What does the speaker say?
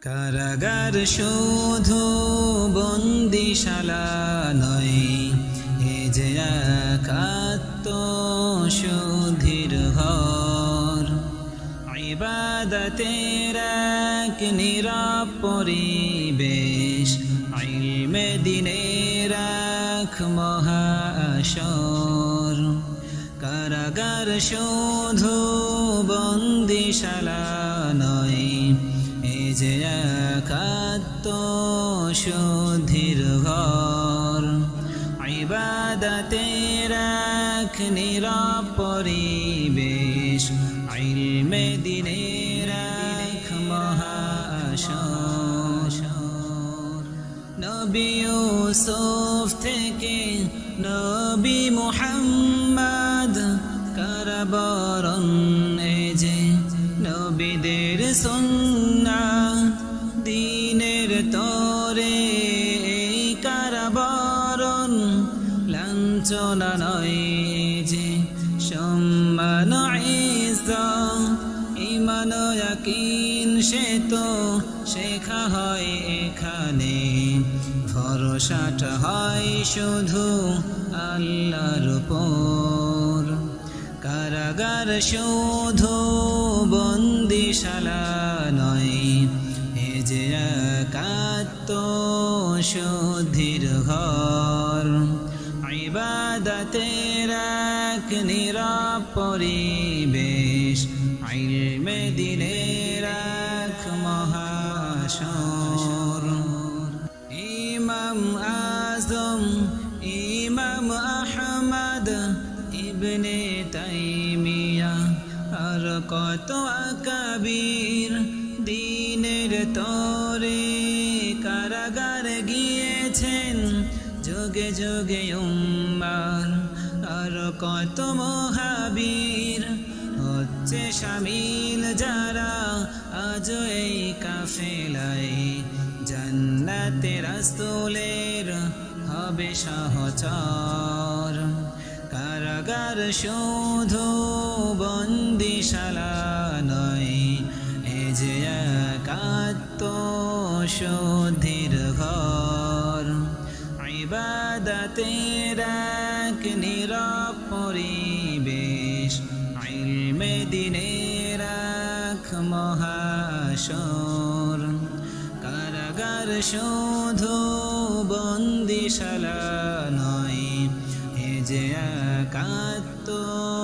কারাগার শুধু বন্দিশালা নয়, এ যে এক আত্মশুদ্ধির ঘর। ইবাদতের এক নীরব পরিবেশ, ইলমে দ্বীনের এক মহাসর। কারাগার শুধু বন্দিশালা নয়, এ যে এক আত্মশুদ্ধির ঘর। ইবাদতের এক নীরব পরিবেশ, ইলমে দ্বীনের এক মহাসর। নবী ইউসুফ থেকে নবী মুহাম্মদ, কারাবরণ এ যে নবীদের সুন্নাহ। দ্বীনের তরে এই কারাবরণ, লাঞ্ছনা নয় যে সম্মান ইজ্জত। ঈমান ও ইয়াকিন সে তো শেখা হয় এখানে, ভরসাটা হয় শুধু আল্লাহর উপর। কারাগার শুধু বন্দিশালা নয়, এ যে এক আত্মশুদ্ধির ঘর। ইবাদতের এক নীরব পরিবেশ, ইলমে দ্বীনের এক মহাসর। ইমাম আজম ইমাম আহমদ ইবনে তাইমিয়া আর কত আকাবির, দ্বীনের তরে কারাগার গিয়েছেন যুগে যুগে উম্মার। আর কত মহাবীর হচ্ছে শামিল যারা আজ এই কাফেলায়, জান্নাতে রাসূলের হবে সহচর। কারাগার শুধু বন্দিশালা নয়, এ যে এক আত্মশুদ্ধির ঘর। ইবাদতের এক নীরব পরিবেশ, ইলমে দ্বীনের এক মহাসর। কারাগার শুধু বন্দিশালা নয়, এ যে এক